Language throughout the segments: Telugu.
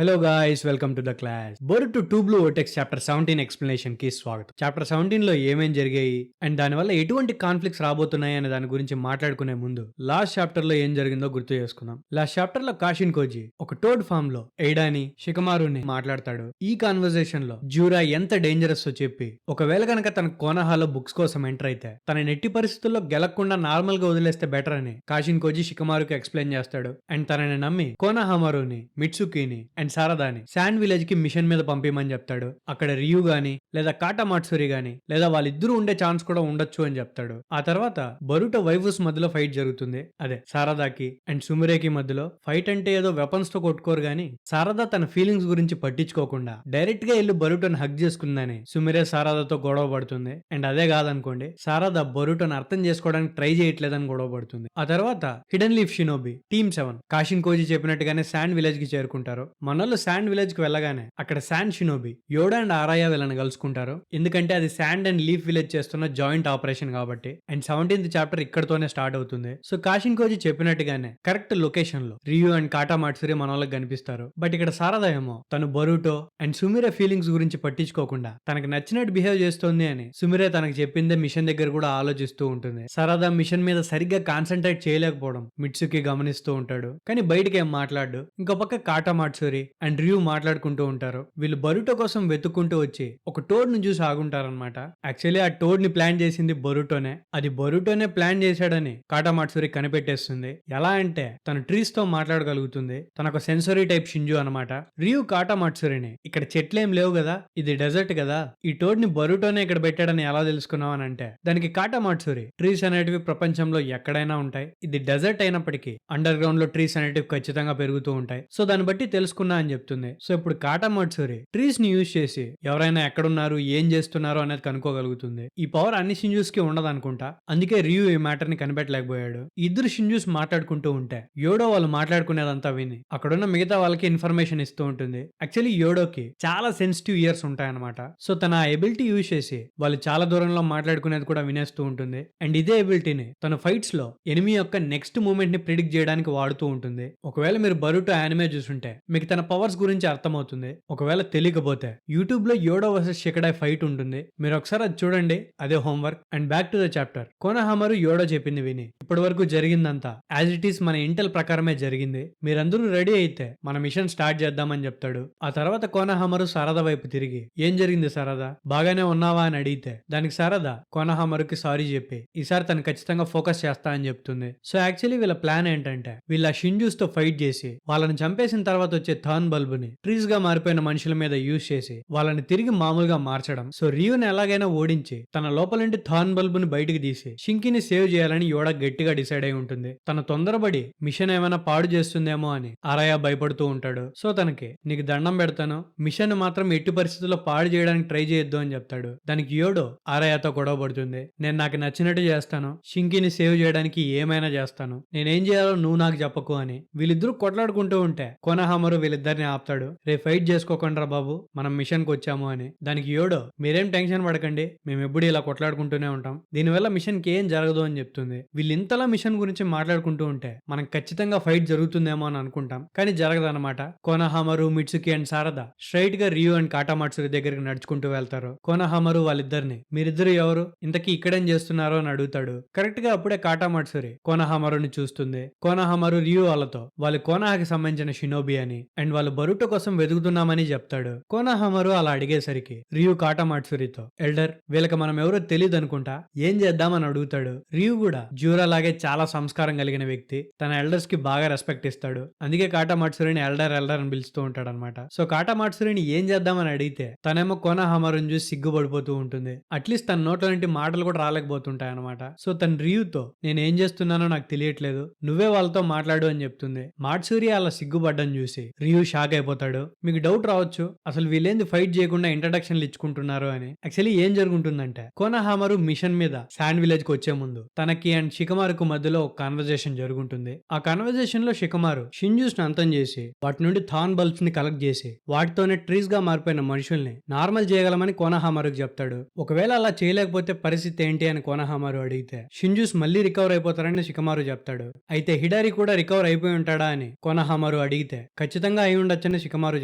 Hello guys, welcome to the class. Boruto two blue vortex chapter 17 explanation కి స్వాగతం. చాప్టర్ 17 లో ఏమేం జరిగాయి అండ్ దానివల్ల ఎటువంటి కాన్ఫ్లిక్ట్స్ రాబోతున్నాయి అనే దాని గురించి మాట్లాడుకునే ముందు లాస్ట్ చాప్టర్ లో ఏం జరిగిందో గుర్తు చేసుకుందాం. లాస్ట్ చాప్టర్ లో కాషిన్ కోజీ ఒక టోడ్ ఫామ్ లో ఎయిడాని షికమారుని మాట్లాడతాడు. ఈ కాన్వర్సేషన్ లో జ్యూరా ఎంత డేంజరస్ తో చెప్పి ఒకవేళ కనుక తన కోనహాలో బుక్స్ కోసం ఎంటర్ అయితే తన నెట్టి పరిస్థితుల్లో గెలకుండా నార్మల్ గా వదిలేస్తే బెటర్ అని కాషిన్ కోజీ షికమారుకి ఎక్స్ప్లెయిన్ చేస్తాడు. అండ్ తనని నమ్మి కోనహామారుని, మిట్సుకిని అండ్ సారదాని శాండ్ విలేజ్ కి మిషన్ మీద పంపిమని చెప్తాడు. అక్కడ రియు గాని లేదా కాటామాట్సురి గాని లేదా వాళ్ళిద్దరూ ఉండే ఛాన్స్ కూడా ఉండొచ్చు అని చెప్తాడు. ఆ తర్వాత బరుటో వైఫ్స్ మధ్యలో ఫైట్ జరుగుతుంది. అదే సారదాకి అండ్ సుమిరేకి మధ్యలో. ఫైట్ అంటే ఏదో వెపన్స్ తో కొట్టుకోరు గాని సారదా తన ఫీలింగ్స్ గురించి పట్టించుకోకుండా డైరెక్ట్ గా వెళ్ళి బరుటోని హగ్ చేసుకుందని సుమిరే సారదాతో గొడవ పడుతుంది. అండ్ అదే కాదనుకోండి, సారదా బరుటోని అర్థం చేసుకోవడానికి ట్రై చేయట్లేదని గొడవ పడుతుంది. ఆ తర్వాత hidden leaf shinobi team 7 Kashin Koji చెప్పినట్టుగానే శాండ్ విలేజ్ కి చేరుకుంటారు. మనోళ్ళు శాండ్ విలేజ్ కి వెళ్ళగానే అక్కడ sand shinobi Yodo and Araya వీళ్ళని కలుసుకుంటారు. ఎందుకంటే అది శాండ్ అండ్ లీఫ్ విలేజ్ చేస్తున్న జాయింట్ ఆపరేషన్ కాబట్టి. అండ్ 17th చాప్టర్ ఇక్కడతోనే స్టార్ట్ అవుతుంది. సో కాషిన్ కోజీ చెప్పినట్టుగానే కరెక్ట్ లొకేషన్ లో రియు అండ్ కాటామాట్సురి మన వాళ్ళకి కనిపిస్తారు. బట్ ఇక్కడ సారదా ఏమో తను బరుటో అండ్ సుమిరే ఫీలింగ్స్ గురించి పట్టించుకోకుండా తనకు నచ్చినట్టు బిహేవ్ చేస్తోంది అని సుమిరే తనకు చెప్పిందే మిషన్ దగ్గర కూడా ఆలోచిస్తూ ఉంటుంది. సారదా మిషన్ మీద సరిగ్గా కాన్సన్ట్రేట్ చేయలేకపోవడం మిట్సుకి గమనిస్తూ ఉంటాడు. కానీ బయటికి ఏం మాట్లాడు. ఇంకో పక్క కాటామాట్సురి అండ్ రియు మాట్లాడుకుంటూ ఉంటారు. వీళ్ళు బరుటో కోసం వెతుక్కుంటూ వచ్చి ఒక టోడ్ ను చూసి ఆగుంటారనమాట. యాక్చువల్లీ ఆ టోడ్ ని ప్లాన్ చేసింది బరుటోనే. అది బరుటోనే ప్లాన్ చేశాడని కాటామాట్సురి కనిపెట్టేస్తుంది. ఎలా అంటే తను ట్రీస్ తో మాట్లాడగలుగుతుంది. తనొక సెన్సరీ టైప్ షింజు అనమాట. రియు కాటామాట్సురిని ఇక్కడ చెట్లేం లేవు కదా, ఇది డెజర్ట్ కదా, ఈ టోడ్ ని బరుటోనే ఇక్కడ పెట్టాడని ఎలా తెలుసుకున్నావు అని అంటే దానికి కాటామాట్సురి ట్రీస్ అనేటివి ప్రపంచంలో ఎక్కడైనా ఉంటాయి, ఇది డెజర్ట్ అయినప్పటికీ అండర్ గ్రౌండ్ లో ట్రీస్ అనేటివి ఖచ్చితంగా పెరుగుతూ ఉంటాయి, సో దాన్ని బట్టి తెలుసుకున్నా అని చెప్తుంది. సో ఇప్పుడు కాటామాట్సురి ట్రీస్ ని యూజ్ చేసి ఎవరైనా ఎక్కడున్నారు ఏం చేస్తున్నారు అనేది కనుక్కోగలుగుతుంది. ఈ పవర్ అన్ని షింజూస్ కి ఉండదు అనుకుంటా, అందుకే రియు ఈ మ్యాటర్ ని కనిపెట్టలేకపోయాడు. ఇద్దరు షింజూస్ మాట్లాడుకుంటూ ఉంటే యోడో వాళ్ళు మాట్లాడుకునేదంతా విని అక్కడున్న మిగతా వాళ్ళకి ఇన్ఫర్మేషన్ ఇస్తూ ఉంటుంది. యాక్చువల్లీ యోడోకి చాలా సెన్సిటివ్ ఇయర్స్ ఉంటాయన్నమాట. సో తన ఆ ఎబిలిటీ యూజ్ చేసి వాళ్ళు చాలా దూరంలో మాట్లాడుకునేది కూడా వినేస్తూ ఉంటుంది. అండ్ ఇదే ఎబిలిటీని తన ఫైట్స్ లో ఎనిమి యొక్క నెక్స్ట్ మూమెంట్ ని ప్రిడిక్ట్ చేయడానికి వాడుతూ ఉంటుంది. ఒకవేళ మీరు బరుటో యానిమే చూసుంటే మీకు తన పవర్స్ గురించి అర్థమవుతుంది. ఒకవేళ తెలియకపోతే యూట్యూబ్ లో యోడో వర్సెస్ షికడాయ్ ఫైట్ ఉంటుంది, మీరు ఒకసారి అది చూడండి, అదే homework. And back to the chapter. Konohamaru Yodo చెప్పింది విని ఇప్పటి వరకు జరిగిందంతా యాజ్ ఇట్ ఈస్ మన ఇంటెల్ ప్రకారమే జరిగింది, మీరందరూ రెడీ అయితే మన మిషన్ స్టార్ట్ చేద్దామని చెప్తాడు. ఆ తర్వాత కోనహామారు సారదా వైపు తిరిగి ఏం జరిగింది సారదా, బాగానే ఉన్నావా అని అడిగితే దానికి సారదా కోనహామారుకి సారీ చెప్పి ఈసారి తను ఖచ్చితంగా ఫోకస్ చేస్తా అని చెప్తుంది. సో యాక్చువల్లీ వీళ్ళ ప్లాన్ ఏంటంటే వీళ్ళ షింజూస్ తో ఫైట్ చేసి వాళ్ళని చంపేసిన తర్వాత వచ్చే థర్న్ బల్బ్ ని ట్రీస్ గా మారిపోయిన మనుషుల మీద యూజ్ చేసి వాళ్ళని తిరిగి మామూలుగా మార్చడం. సో రియుని ఎలాగైనా ఓడించి తన లోపల నుండి థర్న్ బల్బ్ ని బయటికి తీసి షింకిని సేవ్ చేయాలని యోడా గట్టిగా డిసైడ్ అయి ఉంటుంది. తన తొందరపడి మిషన్ ఏమైనా పాడు చేస్తుందేమో అని ఆరాయా భయపడుతూ ఉంటాడు. సో తనకి నీకు దండం పెడతాను, మిషన్ మాత్రం ఎట్టి పరిస్థితుల్లో పాడు చేయడానికి ట్రై చేయొద్దు అని చెప్తాడు. దానికి యోడో ఆరాయాతో గొడవ పడుతుంది. నేను నాకు నచ్చినట్టు చేస్తాను, షింకిని సేవ్ చేయడానికి ఏమైనా చేస్తాను, నేనేం చేయాలో నువ్వు నాకు చెప్పకు అని. వీళ్ళిద్దరూ కొట్లాడుకుంటూ ఉంటే కోనహామారు వీళ్ళిద్దరిని ఆపుతాడు. రే ఫైట్ చేసుకోకుండా బాబు, మనం మిషన్ కి వచ్చాము అని. దానికి యోడో మీరేం టెన్షన్ పడకండి, మేము ఎప్పుడు ఇలా కొట్లాడుకుంటూనే ఉంటాం, దీనివల్ల మిషన్ కి ఏం జరగదు అని చెప్తుంది. వీళ్ళు ఇంతలా మిషన్ గురించి మాట్లాడుకుంటూ ఉంటే మనం ఖచ్చితంగా ఫైట్ జరుగుతుందేమో అని అనుకుంటాం, కానీ జరగదన్నమాట. కోనహామారు, మిట్సుకి అండ్ సారదా స్ట్రైట్ గా రియు అండ్ కాటామాట్సురి దగ్గరికి నడుచుకుంటూ వెళ్తారు. కోనహామారు వాళ్ళిద్దరిని మీరిద్దరు ఎవరు, ఇంతకీ ఇక్కడేం చేస్తున్నారో అని అడుగుతాడు. కరెక్ట్ గా అప్పుడే కాటామాట్సురి కోనహామారుని చూస్తుంది. కోనహామారు రియు వాళ్ళతో వాళ్ళు కోనహాకి సంబంధించిన షినోబి అని అండ్ వాళ్ళు బరుటో కోసం వెతుకుతున్నామని చెప్తాడు. కోనహామారు అలా అడిగేసరికి రియు కాటామాట్సురితో ఎల్డర్ వీళ్ళకి మనం ఎవరో తెలియదు అనుకుంటా, ఏం చేద్దామని అడుగుతాడు. రియు కూడా జ్యూరా లాగే చాలా సంస్కారం కలిగిన వ్యక్తి, తన ఎల్డర్స్ కి బాగా రెస్పెక్ట్ ఇస్తాడు. అందుకే కాటామాట్సురిని ఎల్డర్ ఎల్డర్ అని పిలుస్తూ ఉంటాడు అనమాట. సో కాటామాట్సురిని ఏం చేద్దామని అడిగితే తనేమో కోనహామారుని చూసి సిగ్గుపడిపోతూ ఉంటుంది. అట్లీస్ట్ తన నోట్ల నుండి మాటలు కూడా రాలేకపోతుంటాయి అనమాట. సో తన రియుతో నేను ఏం చేస్తున్నానో నాకు తెలియట్లేదు, నువ్వే వాళ్ళతో మాట్లాడు అని చెప్తుంది. మాట్సూరి అలా సిగ్గుపడ్డం చూసి రియు షాక్ అయిపోతాడు. మీకు డౌట్ రావచ్చు అసలు వీళ్ళేంది ఫైట్ చేయకుండా ఇంట్రడక్షన్లు ఇచ్చుకుంటున్నారు అని. యాక్చువల్లీ ఏం జరుగుతుందంటే కోనహామారు మిషన్ మీద శాండ్ విలేజ్ కి వచ్చే ముందు తనకి అండ్ షికమారుకు మధ్యలో ఒక కాన్వర్జేషన్ జరుగుతుంది. ఆ కాన్వర్జేషన్ లో షికమారు షింజూస్ ని అంతం చేసి వాటి నుండి థాన్ బల్బ్స్ ని కలెక్ట్ చేసి వాటితోనే ట్రీస్ గా మారిపోయిన మనుషుల్ని నార్మల్ చేయగలమని కోనహామారుకి చెప్తాడు. ఒకవేళ అలా చేయలేకపోతే పరిస్థితి ఏంటి అని కోనహామారు అడిగితే షింజూస్ మళ్ళీ రికవర్ అయిపోతారని షికమారు చెప్తాడు. అయితే హిడారి కూడా రికవర్ అయిపోయి ఉంటాడా అని కోనహామారు అడిగితే ఖచ్చితంగా అయి ఉండొచ్చని షికమారు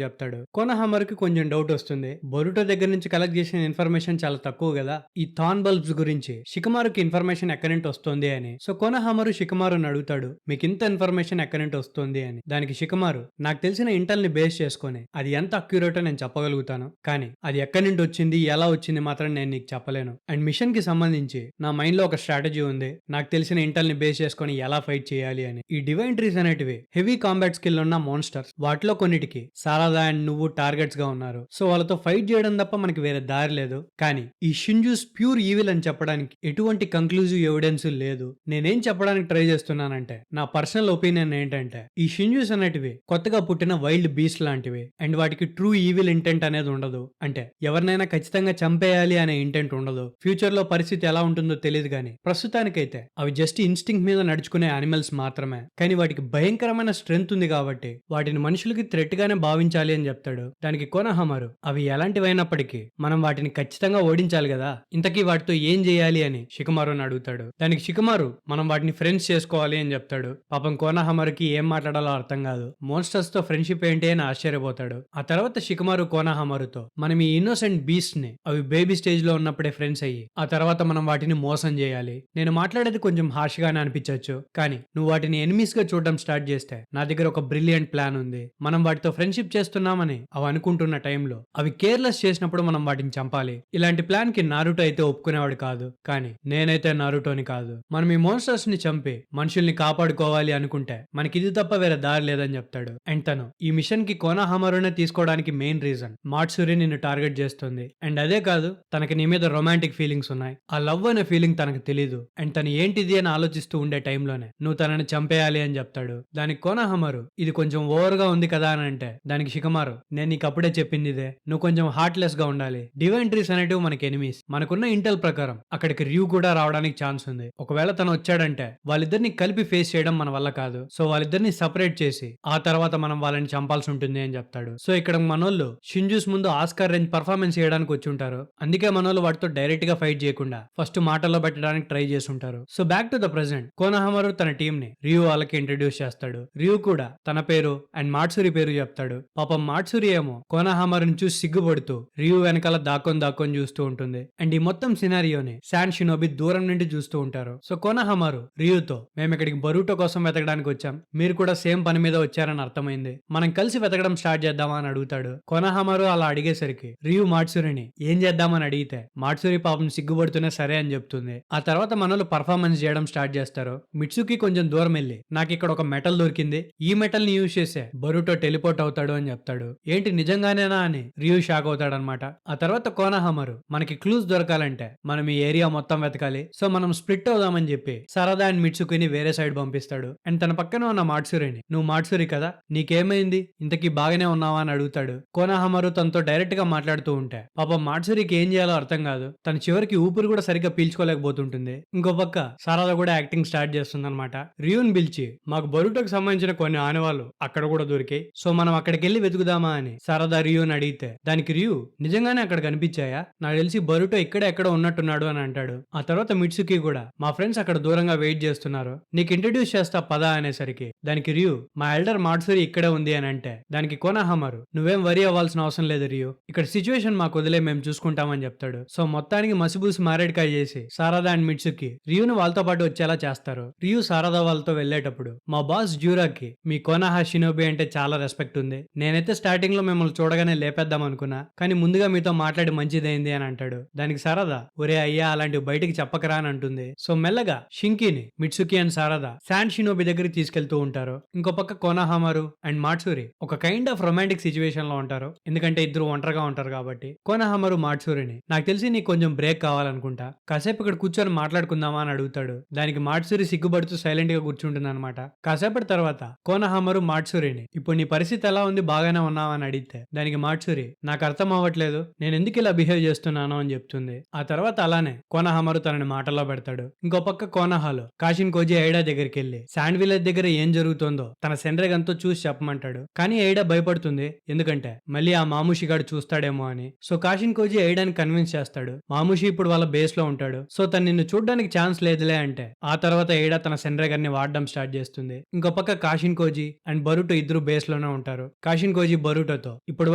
చెప్తాడు. కోనహామరుకి కొంచెం డౌట్ వస్తుంది. బొరుటో దగ్గర నుంచి కలెక్ట్ చేసిన ఇన్ఫర్మేషన్ చాలా తక్కువ కదా, ఈ థాన్ బల్బ్స్ గురించి షికమారుకి ఇన్ఫర్మేషన్ ఎక్కడి నుంచి వస్తుంది అని. సో కోనహామరు షికమారుని అడుగుతాడు, మీకు ఇంత ఇన్ఫర్మేషన్ ఎక్కడి నుంచి వస్తుంది అని. దానికి షికమారు, నాకు తెలిసిన ఇంటెల్ ని బేస్ చేసుకొని అది ఎంత అక్యురేటో నేను చెప్పగలుగుతాను, కానీ అది ఎక్కడి నుండి వచ్చింది, ఎలా వచ్చింది మాత్రం నేను నీకు చెప్పలేను. అండ్ మిషన్ కి సంబంధించి నా మైండ్ లో ఒక స్ట్రాటజీ ఉంది, నాకు తెలిసిన ఇంటెల్ ని బేస్ చేసుకొని ఎలా ఫైట్ చేయాలి అని. ఈ డివైన్ ట్రీస్ అనేటివి హెవీ కాంబాట్ స్కిల్ ఉన్న మోన్స్టర్స్. వాటిలో కొన్నిటికి సారదా అండ్ నువ్వు టార్గెట్స్ గా ఉన్నారు. సో వాళ్ళతో ఫైట్ చేయడం తప్ప మనకి వేరే దారి లేదు. కానీ ఈ షింజూస్ ప్యూర్ ఈవిల్ అని చెప్పడానికి ఎటువంటి కంక్లూజివ్ ఎవిడెన్స్ లేదు. నేనేం చెప్పడానికి ట్రై చేస్తున్నానంటే, నా పర్సనల్ ఒపీనియన్ ఏంటంటే, ఈ షింజూస్ అనేటివి కొత్తగా పుట్టిన వైల్డ్ బీస్ట్ లాంటివి. అండ్ వాటికి ట్రూ ఈవిల్ ఇంటెంట్ అనేది ఉండదు. అంటే ఎవరినైనా ఖచ్చితంగా చంపేయాలి అనే ఇంటెంట్ ఉండదు. ఫ్యూచర్ లో పరిస్థితి ఎలా ఉంటుందో తెలియదు, కానీ ప్రస్తుతానికైతే అవి జస్ట్ ఇన్స్టింక్ట్ మీద నడుచుకునే యానిమల్స్ మాత్రమే. కానీ వాటికి భయంకరమైన స్ట్రెంగ్త్ ఉంది కాబట్టి వాటిని మనుషులకి థ్రెట్ గానే భావించాలి అని చెప్తాడు. దానికి కోనహామరు, అవి ఎలాంటివైనప్పటికీ మనం వాటిని ఖచ్చితంగా ఓడించాలి కదా, ఇంతకీ వాటితో ఏం చేయాలి అని షికమారుని అడుగుతాడు. దానికి షికమారు, మనం వాటిని ఫ్రెండ్స్ చేసుకోవాలి అని చెప్తాడు. పాపం కోనహామరుకి ఏం మాట్లాడాలో అర్థం కాదు. మోన్స్టర్స్ తో ఫ్రెండ్షిప్ ఏంటి అని ఆశ్చర్యపోతాడు. ఆ తర్వాత షికమారు కోనహామరుతో, మనం ఈ ఇన్నోసెంట్ బీస్ట్ ని అవి బేబీ స్టేజ్ లో ఉన్నప్పుడే ఫ్రెండ్స్ అయ్యి ఆ తర్వాత మనం వాటిని మోసం చేయాలి. నేను మాట్లాడేది కొంచెం హార్ష్ గానే అనిపించవచ్చు, కానీ నువ్వు వాటిని ఎనిమీస్ గా చూడడం స్టార్ట్ చేస్తే నా దగ్గర ఒక బ్రిలియంట్ ప్లాన్ ఉంది. మనం వాటితో ఫ్రెండ్షిప్ చేస్తున్నామని అవి అనుకుంటున్న టైంలో అవి కేర్లెస్ చేసినప్పుడు మనం వాటిని చంపాలి. ఇలాంటి ప్లాన్ కి నారుటో అయితే ఒప్పుకునేవాడు కాదు, కానీ నేనైతే నారుటోని కాదు. మనం ఈ మోన్స్టర్స్ ని చంపి మనుషుల్ని కాపాడుకోవాలి అనుకుంటే మనకి ఇది తప్ప వేరే దారి లేదని చెప్తాడు. అండ్ తను ఈ మిషన్ కి కోనహామరునే తీసుకోవడానికి మెయిన్ రీజన్, మాట్సురి నిన్ను టార్గెట్ చేస్తుంది. అండ్ అదే కాదు, తనకి నీ మీద రొమాంటిక్ ఫీలింగ్స్ ఉన్నాయి. ఆ లవ్ అనే ఫీలింగ్ తనకు తెలీదు. అండ్ తను ఏంటిది అని ఆలోచిస్తూ ఉండే టైంలోనే నువ్వు తనని చంపేయాలి అని చెప్తాడు. దానికి కోనహామరు, ఇది కొంచెం ఓవర్ గా ఉంది కదా అని అంటే, దానికి షికమారు, నేను నీకు అప్పుడే చెప్పింది ఇదే, నువ్వు కొంచెం హార్ట్లెస్ గా ఉండాలి. డివైన్ ట్రీస్ అనేటివి మనకి ఎనిమీస్. మనకున్న ఇంటెల్ ప్రకారం అక్కడికి ర్యూ కూడా రావడానికి ఛాన్స్ ఉంది. ఒకవేళ తను వచ్చాడంటే వాళ్ళిద్దరిని కలిపి ఫేస్ చేయడం మన వల్ల కాదు. సో వాళ్ళిద్దరిని సపరేట్ చేసి ఆ తర్వాత మనం వాళ్ళని చంపాల్సి ఉంటుంది అని చెప్తాడు. సో ఇక్కడ మనోళ్ళు షింజూస్ ముందు ఆస్కార్ రేంజ్ పర్ఫార్మెన్స్ చేయడానికి వచ్చి ఉంటారు. అందుకే మనోళ్ళు వాటితో డైరెక్ట్ గా ఫైట్ చేయకుండా ఫస్ట్ మాటల్లో పెట్టడానికి ట్రై చేసి ఉంటారు. So back to the present, Konohamaru తన టీం ని రియూ వాళ్ళకి ఇంట్రడ్యూస్ చేస్తాడు. రియూ కూడా తన పేరు అండ్ మాట్సురి పేరు చెప్తాడు. పాపం మాట్సురి ఏమో కోనహామరుని చూసి సిగ్గుపడుతూ రియూ వెనకాల దాక్కొని చూస్తూ ఉంటుంది. అండ్ ఈ మొత్తం సినారియోని శాన్ షినోబి దూరం నుండి చూస్తూ ఉంటారు. సో కోనహామరు రియూతో, మేము ఇక్కడికి బొరుటో కోసం వెతకడానికి వచ్చాం, మీరు కూడా సేమ్ పని మీద వచ్చారని అర్థమైంది, మనం కలిసి వెతకడం స్టార్ట్ చేద్దామా అని అడుగుతాడు. కోనహామరు అలా అడిగేసరికి రియూ మాట్సురిని ఏం చేద్దామని అడిగితే మాట్సురి పాపం సిగ్గుపడుతూనే సరే అని చెప్తుంది. ఆ తర్వాత మనోళ్ళు పర్ఫార్మెన్స్ చేయడం స్టార్ట్ చేస్తారు. మిట్సుకి కొంచెం దూరం వెళ్ళి, నాకు ఇక్కడ ఒక మెటల్ దొరికింది, ఈ మెటల్ ని యూజ్ చేసే బొరుటో టెలిపోర్ట్ అవుతాడు అని చెప్తాడు. ఏంటి నిజంగానేనా అని రియూ షాక్ అవుతాడనమాట. ఆ తర్వాత కోనహామరు, మనకి క్లూస్ దొరకాలంటే మనం ఈ ఏరియా మొత్తం వెతకాలి, సో మనం స్ప్లిట్ అవుదామని చెప్పి సరదా అండ్ మిట్సుకిని వేరే సైడ్ పంపిస్తాడు. అండ్ తన పక్కన ఉన్న మాట్సురిని, నువ్వు మాట్సురి కదా, నీకేమైంది, ఇంతకీ బాగానే ఉన్నావా అని అడుగుతాడు. కోనహామరు తనతో డైరెక్ట్ గా మాట్లాడుతూ ఉంటే పాపం మాట్సురికి ఏం చేయాలో అర్థం కాదు. తన చివరికి ఊపిరి కూడా సరిగ్గా పీల్చుకోలేకపోతుంటుంది. ఇంకో పక్క సారదా కూడా యాక్టింగ్ స్టార్ట్ చేస్తుంది అనమాట. రియూని పిలిచి, మాకు బొరుటోకి సంబంధించిన కొన్ని ఆనవాళ్ళు అక్కడ కూడా దొరికాయి, సో మనం అక్కడికి వెళ్ళి వెతుకుదామా అని సారదా రియూని అడిగితే దానికి రియూ, నిజంగానే అక్కడ కనిపించాయా, నాకు తెలిసి బొరుటో ఇక్కడ ఎక్కడ ఉన్నట్టున్నాడు అని అంటాడు. ఆ తర్వాత మిట్సుకి కూడా, మా ఫ్రెండ్స్ అక్కడ దూరంగా వెయిట్ చేస్తున్నారు, నీకు ఇంట్రడ్యూస్ చేస్తా పదా అనేసరికి దానికి రియూ, మా ఎల్డర్ మాట్సురి ఇక్కడే ఉంది అని అంటే దానికి కోనహామరు, నువ్వేం వరీ అవ్వాల్సిన అవసరం లేదు రియూ, ఇక్కడ సిచ్యువేషన్ మాకు వదిలే మేము చూసుకుంటామని చెప్తాడు. సో మొత్తానికి మసిబూసి మారేడుకాయ చేసి సారదా అండ్ మిట్సుకి రియూని వాళ్ళతో పాటు వచ్చేలా చేస్తారు. రియూ సారదా వాళ్ళతో వెళ్లేటప్పుడు, మా బాస్ జ్యూరాకి మీ కోనహా షినోబి అంటే చాలా రెస్పెక్ట్ ఉంది, నేనైతే స్టార్టింగ్ లో మిమ్మల్ని చూడగానే లేపేద్దాం అనుకున్నా, కానీ ముందుగా మీతో మాట్లాడి మంచిదైంది అని అంటాడు. దానికి సారదా, ఒరే అయ్యా అలాంటివి బయటికి చెప్పకరా అని అంటుంది. సో మెల్లగా షింకీని మిట్సుకి అండ్ సారదా శాన్ షినోబి దగ్గరికి తీసుకెళ్తూ ఉంటారు. ఇంకో పక్క కోనహామరు అండ్ మాట్సురి ఒక కైండ్ ఆఫ్ రొమాంటిక్ సిచ్యువేషన్ లో ఉంటారు, ఎందుకంటే ఇద్దరు ఒంటరిగా ఉంటారు కాబట్టి. కోనహామరు మాట్సురిని, నాకు తెలిసి నీకు కొంచెం బ్రేక్ కావాలనుకుంటా, కాసేపు ఇక్కడ కూర్చొని మాట్లాడుకుందామా అని అడుగుతాడు. దానికి మాట్సురి సిగ్గుపడుతూ సైలెంట్ గా కూర్చుంటుంది అనమాట. కాసేపటి తర్వాత కోనహామరు మాట్సురిని, ఇప్పుడు నీ పరిస్థితి ఎలా ఉంది, బాగానే ఉన్నావా అని అడిగితే దానికి మాట్సురి, నాకు అర్థం అవ్వట్లేదు, నేను ఎందుకు ఇలా బిహేవ్ చేస్తున్నాను అని చెప్తుంది. ఆ తర్వాత అలానే కోనహామరు తనని మాటల్లో పెడతాడు. ఇంకో పక్క కోనహాలో కాషిన్ కోజీ ఐడా దగ్గరికి వెళ్లి శాండ్ విలేజ్ దగ్గర ఏం జరుగుతుందో తన సెండ్రెగన్తో చూసి చెప్పమంటాడు. కానీ ఐడా భయపడుతుంది, ఎందుకంటే మళ్ళీ ఆ మాముషిగాడు చూస్తాడేమో అని. సో కాషిన్ కోజీ ఐడాని కన్విన్స్ చేస్తాడు, మాముషి ఇప్పుడు వాళ్ళ బేస్ లో ఉంటాడు, సో తను నిన్ను చూడడానికి ఛాన్స్ లేదులే అంటే. ఆ తర్వాత ఐడా తన సెండ్రెగన్ ని వాడడం స్టార్ట్ చేస్తుంది. ఇంకో పక్క కాషిన్ కోజీ అండ్ బరుటో ఇద్దరు బేస్ ప్లేస్ లోనే ఉంటారు. కాషిన్ కోజీ బరూటోతో ఇప్పటి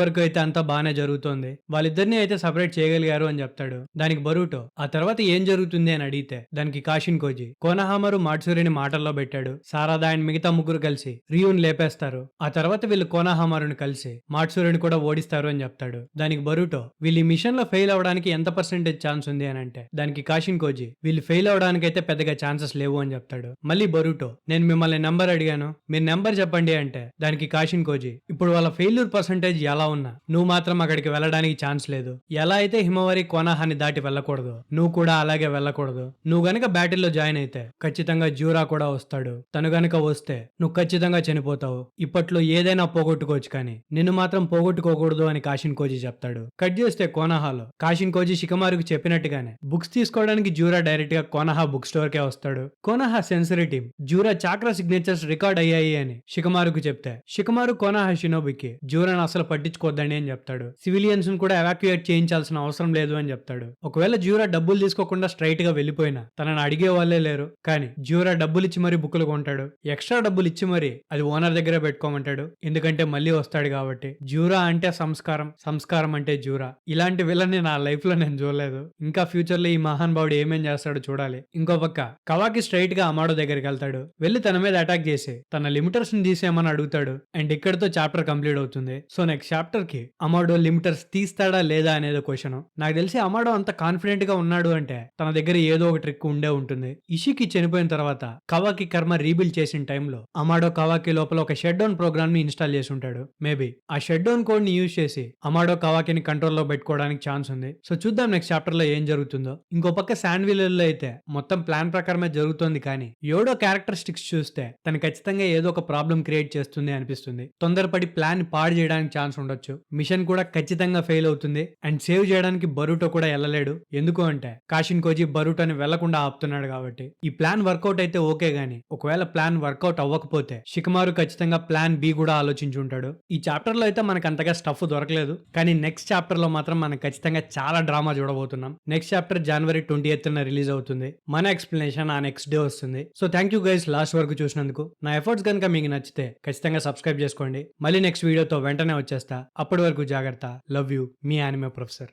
వరకు అయితే అంతా బానే జరుగుతోంది, వాళ్ళిద్దరిని అయితే సపరేట్ చేయగలిగారు అని చెప్తాడు. దానికి బరూటో ఆ తర్వాత ఏం జరుగుతుంది అని అడిగితే దానికి కాషిన్ కోజీ కోనహామరు మాట్సూరిని మాటల్లో పెట్టాడు, సారాదా అండ్ మిగతా ముగ్గురు కలిసి రియూన్ లేపేస్తారు. ఆ తర్వాత వీళ్ళు కోనహామరుని కలిసి మాట్సూరిని కూడా ఓడిస్తారు అని చెప్తాడు. దానికి బరూటో వీళ్ళు ఈ మిషన్ లో ఫెయిల్ అవడానికి ఎంత పర్సెంటేజ్ ఛాన్స్ ఉంది అని అంటే దానికి కాషిన్ కోజీ వీళ్ళు ఫెయిల్ అవడానికి అయితే పెద్దగా ఛాన్సెస్ లేవు అని చెప్తాడు. మళ్ళీ బరూటో నేను మిమ్మల్ని నెంబర్ అడిగాను, మీరు నెంబర్ చెప్పండి అంటే దానికి కాషిన్ కోజీ ఇప్పుడు వాళ్ళ ఫెయిల్యూర్ పర్సెంటేజ్ ఎలా ఉన్నా నువ్వు మాత్రం అక్కడికి వెళ్ళడానికి ఛాన్స్ లేదు. ఎలా అయితే హిమవారి కోనాహాని దాటి వెళ్ళకూడదు, నువ్వు కూడా అలాగే వెళ్ళకూడదు. నువ్వు గనక బ్యాటిల్లో జాయిన్ అయితే ఖచ్చితంగా జ్యూరా కూడా వస్తాడు. తను గనక వస్తే నువ్వు ఖచ్చితంగా చనిపోతావు. ఇప్పట్లో ఏదైనా పోగొట్టుకోవచ్చు కానీ నిన్ను మాత్రం పోగొట్టుకోకూడదు అని కాషిన్ కోజీ చెప్తాడు. కట్ చేస్తే కోనహాలో కాషిన్ కోజీ షికమారుకు చెప్పినట్టుగానే బుక్స్ తీసుకోవడానికి జ్యూరా డైరెక్ట్ గా కోనహా బుక్ స్టోర్ కే వస్తాడు. కోనహా సెన్సరీ టీమ్ జ్యూరా చాక్రా సిగ్నేచర్స్ రికార్డ్ అయ్యాయి అని షికమారుకు చెప్తే షికమారు కోనహా షినోబికి జ్యూరాను అసలు పట్టించుకోద్దండి అని చెప్తాడు. సివిలియన్స్ కూడా ఎవాక్యుయేట్ చేయించాల్సిన అవసరం లేదు అని చెప్తాడు. ఒకవేళ జ్యూరా డబ్బులు తీసుకోకుండా స్ట్రైట్ గా వెళ్లిపోయినా తనని అడిగే వాళ్ళే లేరు, కానీ జ్యూరా డబ్బులు ఇచ్చి మరీ బుక్కులు కొంటాడు. ఎక్స్ట్రా డబ్బులు ఇచ్చి మరీ అది ఓనర్ దగ్గరే పెట్టుకోమంటాడు, ఎందుకంటే మళ్ళీ వస్తాడు కాబట్టి. జ్యూరా అంటే సంస్కారం, సంస్కారం అంటే జ్యూరా. ఇలాంటి విలన్ని నా లైఫ్ లో నేను చూడలేదు. ఇంకా ఫ్యూచర్ లో ఈ మహాన్ భావుడు ఏమేం చేస్తాడో చూడాలి. ఇంకో పక్క కవాకి స్ట్రైట్ గా అమాడో దగ్గరికి వెళ్తాడు. వెళ్లి తన మీద అటాక్ చేసి తన లిమిటర్స్ ని తీసేయమని అడుగుతాడు. అండ్ ఇక్కడతో చాప్టర్ కంప్లీట్ అవుతుంది. సో నెక్స్ట్ చాప్టర్ కి అమాడో లిమిటర్స్ తీస్తాడా లేదా అనేది క్వశ్చన్. నాకు తెలిసి అమాడో అంత కాన్ఫిడెంట్ గా ఉన్నాడు అంటే తన దగ్గర ఏదో ఒక ట్రిక్ ఉండే ఉంటుంది. ఇషికి చనిపోయిన తర్వాత కవాకి కర్మ రీబిల్డ్ చేసిన టైంలో అమాడో కవాకి లోపల ఒక షట్ డౌన్ ప్రోగ్రామ్ ని ఇన్స్టాల్ చేసి ఉంటాడు. మేబీ ఆ షట్ డౌన్ కోడ్ ని యూజ్ చేసి అమాడో కవాకిని కంట్రోల్ లో పెట్టుకోవడానికి ఛాన్స్ ఉంది. సో చూద్దాం నెక్స్ట్ చాప్టర్ లో ఏం జరుగుతుందో. ఇంకో పక్క శాండ్విల్లర్ లో అయితే మొత్తం ప్లాన్ ప్రకారమే జరుగుతోంది, కానీ యోడో క్యారెక్టరిస్టిక్స్ చూస్తే తను ఖచ్చితంగా ఏదో ఒక ప్రాబ్లం క్రియేట్ చేస్తుంది అనిపిస్తుంది. తొందరపడి ప్లాన్ పాడు చేయడానికి ఛాన్స్ ఉండొచ్చు. మిషన్ కూడా ఖచ్చితంగా ఫెయిల్ అవుతుంది. అండ్ సేవ్ చేయడానికి బరూటో కూడా వెళ్ళలేడు. ఎందుకు అంటే కాషిన్ కోజీ బరూటోని వెళ్లకుండా ఆపుతున్నాడు కాబట్టి. ఈ ప్లాన్ వర్కౌట్ అయితే ఓకే గానీ ఒకవేళ ప్లాన్ వర్కౌట్ అవ్వకపోతే షికమారు ఖచ్చితంగా ప్లాన్ బి కూడా ఆలోచించుంటాడు. ఈ చాప్టర్ లో అయితే మనకు అంతగా స్టఫ్ దొరకలేదు, కానీ నెక్స్ట్ చాప్టర్ లో మాత్రం మనం ఖచ్చితంగా చాలా డ్రామా చూడబోతున్నాం. నెక్స్ట్ చాప్టర్ జనవరి 28th రిలీజ్ అవుతుంది. మన ఎక్స్ప్లెనేషన్ ఆ నెక్స్ట్ డే వస్తుంది. So thank you guys last వరకు చూసినందుకు. నా ఎఫర్ట్స్ కనుక మీకు నచ్చితే ఖచ్చితంగా సబ్స్క్రైబ్ చేసుకోండి. మళ్ళీ నెక్స్ట్ వీడియోతో వెంటనే వచ్చేస్తా. అప్పటి వరకు జాగ్రత్త. Love you, me anime professor.